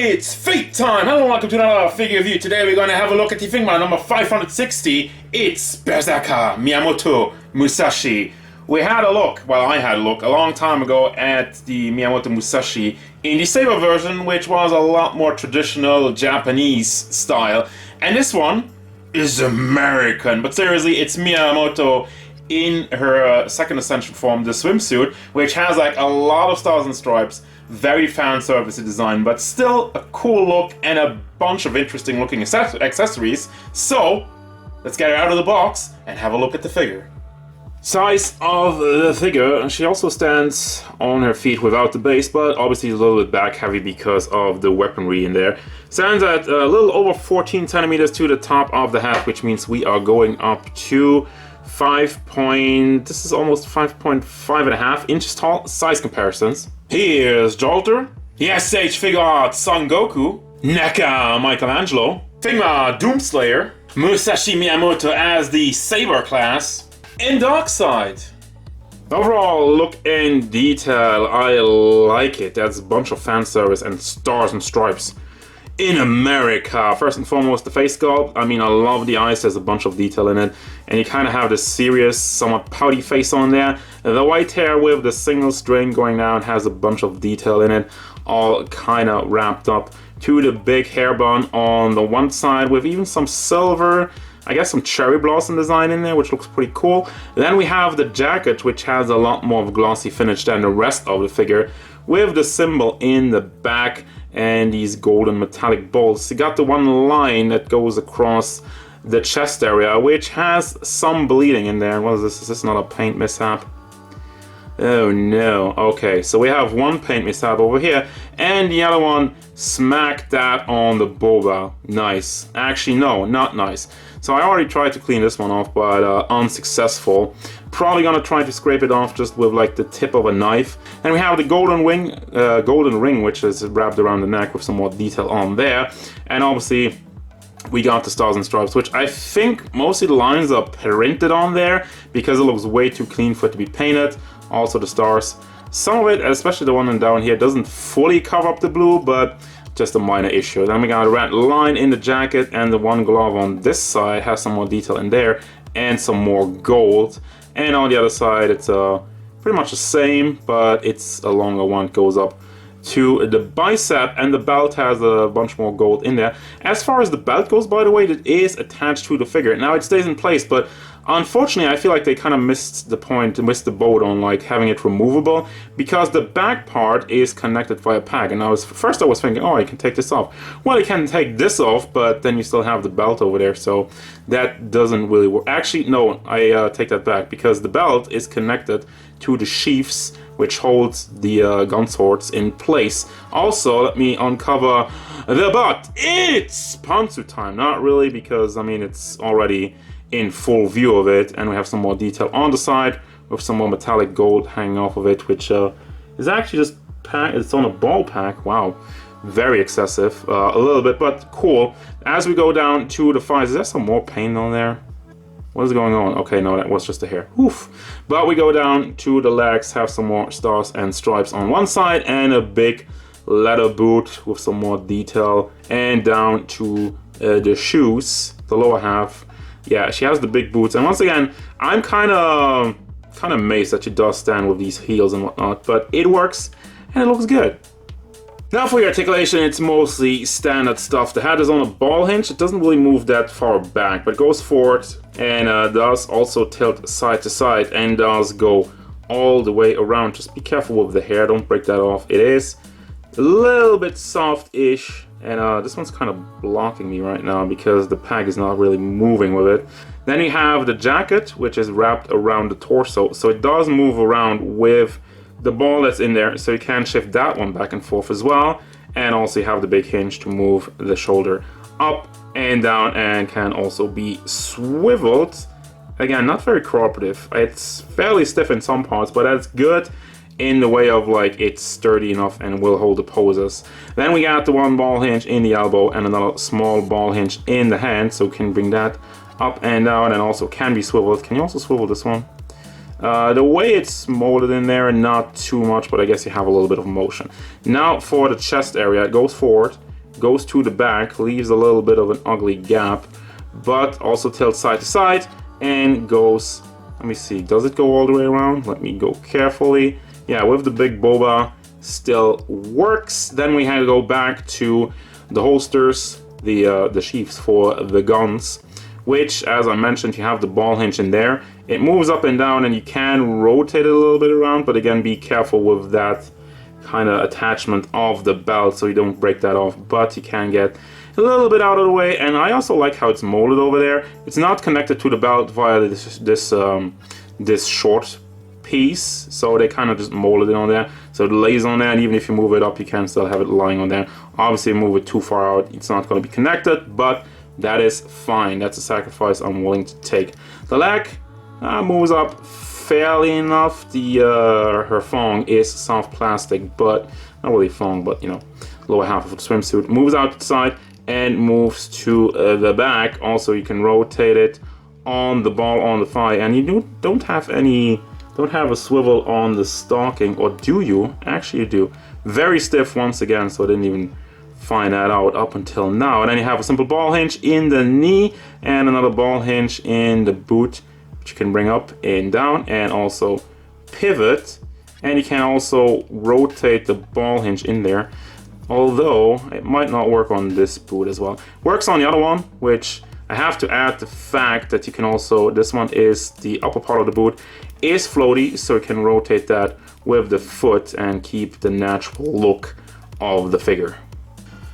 It's fate time! Hello and welcome to another figure review. Today we're going to have a look at the figma number 560. It's Berserker Miyamoto Musashi. We had a look, well I had a look, a long time ago at the Miyamoto Musashi in the Saber version, which was a lot more traditional Japanese style. And this one is American, but seriously, it's Miyamoto in her second ascension form, the swimsuit, which has like a lot of stars and stripes, very fan service design, but still a cool look and a bunch of interesting looking accessories. So let's get her out of the box and have a look at the figure. Size of the figure, she also stands on her feet without the base, but obviously a little bit back heavy because of the weaponry in there. Stands at a little over 14 centimeters to the top of the hat, which means we are going up to this is almost 5.5 and a half inches tall. Size comparisons. Here's Jolter, the SH Figure Art Son Goku, NECA Michelangelo, figma Doomslayer, Musashi Miyamoto as the Saber class, and Darkseid. Overall look and detail, I like it. That's a bunch of fan service and stars and stripes. In America, first and foremost, the face sculpt. I mean, I love the eyes, there's a bunch of detail in it. And you kind of have this serious, somewhat pouty face on there. The white hair with the single string going down has a bunch of detail in it, all kind of wrapped up to the big hair bun on the one side with even some silver, I guess some cherry blossom design in there, which looks pretty cool. Then we have the jacket, which has a lot more of a glossy finish than the rest of the figure, with the symbol in the back and these golden metallic bolts. You got the one line that goes across the chest area, which has some bleeding in there. What is this? Is this not a paint mishap? Oh no. Okay, so we have one paint mishap over here, and the other one smacked that on the boba. Nice. Actually, no, not nice. So I already tried to clean this one off, but unsuccessful. Probably gonna try to scrape it off just with like the tip of a knife. And we have the golden ring, which is wrapped around the neck with some more detail on there. And obviously, we got the stars and stripes, which I think mostly the lines are printed on there because it looks way too clean for it to be painted. Also the stars. Some of it, especially the one down here, doesn't fully cover up the blue, but just a minor issue. Then we got a red line in the jacket, and the one glove on this side has some more detail in there and some more gold. And on the other side, it's pretty much the same, but it's a longer one. It goes up to the bicep, and the belt has a bunch more gold in there. As far as the belt goes, by the way, it is attached to the figure. Now it stays in place, but unfortunately I feel like they kind of missed the point, missed the boat on like having it removable, because the back part is connected via peg. And first I was thinking, oh, I can take this off. Well, you can take this off, but then you still have the belt over there, so that doesn't really work. Actually, no, I take that back, because the belt is connected to the sheaths which holds the gun swords in place. Also, let me uncover the butt. It's pantsuit time. Not really, because I mean it's already in full view of it, and we have some more detail on the side with some more metallic gold hanging off of it, which is actually just it's on a ball pack. Wow, very excessive, a little bit, but cool. As we go down to the thighs, is there some more paint on there? What is going on? Okay, no, that was just the hair. Oof. But we go down to the legs, have some more stars and stripes on one side, and a big leather boot with some more detail, and down to the shoes, the lower half. Yeah, she has the big boots, and once again, I'm kind of amazed that she does stand with these heels and whatnot, but it works and it looks good. Now for the articulation, it's mostly standard stuff. The hat is on a ball hinge. It doesn't really move that far back, but it goes forward and does also tilt side to side and does go all the way around. Just be careful with the hair, don't break that off. It is a little bit soft-ish, and this one's kind of blocking me right now because the peg is not really moving with it. Then you have the jacket, which is wrapped around the torso, so it does move around with the ball that's in there, so you can shift that one back and forth as well. And also you have the big hinge to move the shoulder up and down, and can also be swiveled. Again, not very cooperative. It's fairly stiff in some parts, but that's good in the way of like it's sturdy enough and will hold the poses. Then we got the one ball hinge in the elbow and another small ball hinge in the hand, so we can bring that up and down, and also can be swiveled. Can you also swivel this one? The way it's molded in there, not too much, but I guess you have a little bit of motion. Now for the chest area, it goes forward goes to the back, leaves a little bit of an ugly gap, but also tilts side to side and goes, let me see, does it go all the way around? Let me go carefully. Yeah, with the big boba, still works. Then we had to go back to the holsters, the sheaths for the guns, which, as I mentioned, you have the ball hinge in there. It moves up and down, and you can rotate it a little bit around, but again, be careful with that kind of attachment of the belt so you don't break that off, but you can get a little bit out of the way. And I also like how it's molded over there. It's not connected to the belt via this short piece, so they kind of just molded it on there, so it lays on there, and even if you move it up, you can still have it lying on there. Obviously, move it too far out, it's not going to be connected, but that is fine. That's a sacrifice I'm willing to take. The leg moves up fairly enough. The her thong is soft plastic, but not really thong, but you know, lower half of the swimsuit. Moves out to the side and moves to the back. Also, you can rotate it on the ball on the thigh, and you don't have a swivel on the stocking, or do you? Actually, you do. Very stiff once again, so I didn't even find that out up until now. And then you have a simple ball hinge in the knee and another ball hinge in the boot, which you can bring up and down and also pivot. And you can also rotate the ball hinge in there, although it might not work on this boot as well. Works on the other one, which I have to add the fact that you can also, this one is the upper part of the boot is floaty, so you can rotate that with the foot and keep the natural look of the figure.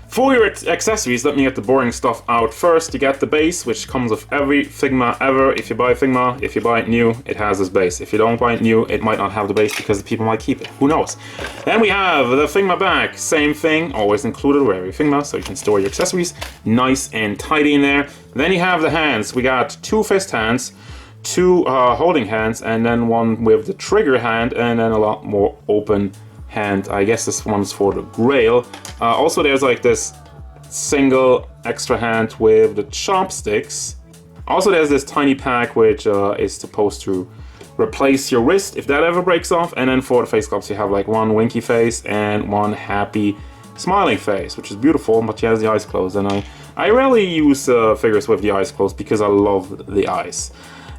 For your accessories, let me get the boring stuff out first. You get the base, which comes with every Figma ever. If you buy Figma, if you buy it new, it has this base. If you don't buy it new, it might not have the base because the people might keep it. Who knows? Then we have the Figma bag. Same thing, always included with every Figma, so you can store your accessories nice and tidy in there. Then you have the hands. We got 2 fist hands, 2 holding hands, and then one with the trigger hand, and then a lot more open hand. I guess this one's for the grail. Also, there's like this single extra hand with the chopsticks. Also, there's this tiny pack which is supposed to replace your wrist if that ever breaks off. And then for the face cups, you have like one winky face and one happy smiling face, which is beautiful, but she has the eyes closed. And I rarely use figures with the eyes closed because I love the eyes.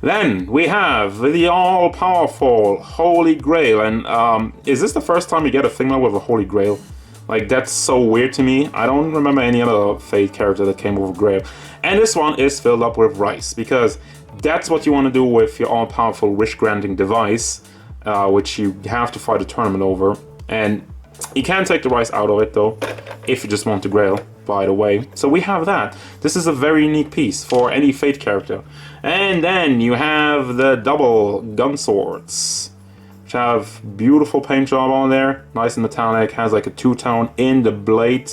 Then we have the all-powerful Holy Grail, and is this the first time you get a Figma with a Holy Grail? Like, that's so weird to me. I don't remember any other Fate character that came with a Grail. And this one is filled up with rice, because that's what you want to do with your all-powerful wish-granting device, which you have to fight a tournament over. And you can take the rice out of it, though, if you just want the Grail, by the way. So we have that. This is a very unique piece for any Fate character. And then you have the double gun swords, which have beautiful paint job on there, nice and metallic, has like a 2-tone in the blade,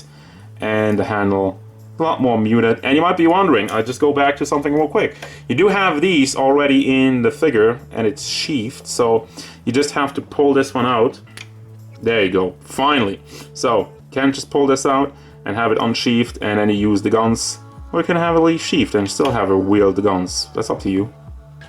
and the handle a lot more muted. And you might be wondering, I just go back to something real quick. You do have these already in the figure, and it's sheathed, so you just have to pull this one out. There you go, finally. So you can just pull this out and have it unsheathed, and then you use the guns. Or you can have it leaf sheathed and still have her wield the guns. That's up to you.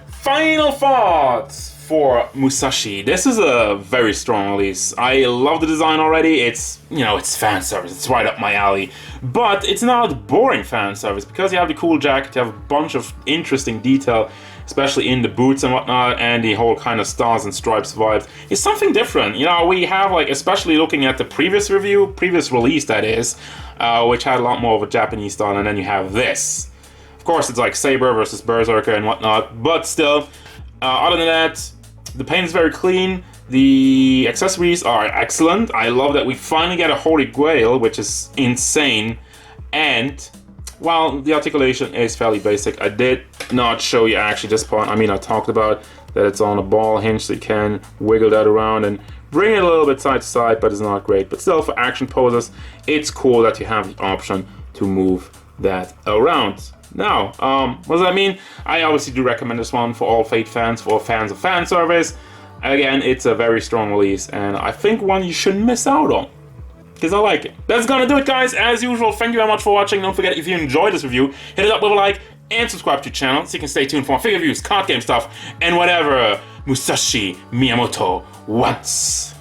Final thoughts for Musashi. This is a very strong release. I love the design already. It's, you know, it's fan service. It's right up my alley. But it's not boring fan service because you have the cool jacket, you have a bunch of interesting detail, especially in the boots and whatnot, and the whole kind of stars and stripes vibes. It's something different. You know, we have, like, especially looking at the previous release that is, which had a lot more of a Japanese style, and then you have this. Of course, it's like Saber versus Berserker and whatnot, but still, other than that, the paint is very clean, the accessories are excellent. I love that we finally get a Holy Grail, which is insane, and while the articulation is fairly basic, I did not show you actually this part. I mean, I talked about that it's on a ball hinge, so you can wiggle that around and bring it a little bit side to side, but it's not great. But still, for action poses, it's cool that you have the option to move that around. Now, what does that mean? I obviously do recommend this one for all Fate fans, for fans of fan service. Again, it's a very strong release, and I think one you shouldn't miss out on, because I like it. That's gonna do it, guys. As usual, thank you very much for watching. Don't forget, if you enjoyed this review, hit it up with a like and subscribe to the channel so you can stay tuned for more figure reviews, card game stuff, and whatever Musashi Miyamoto wants.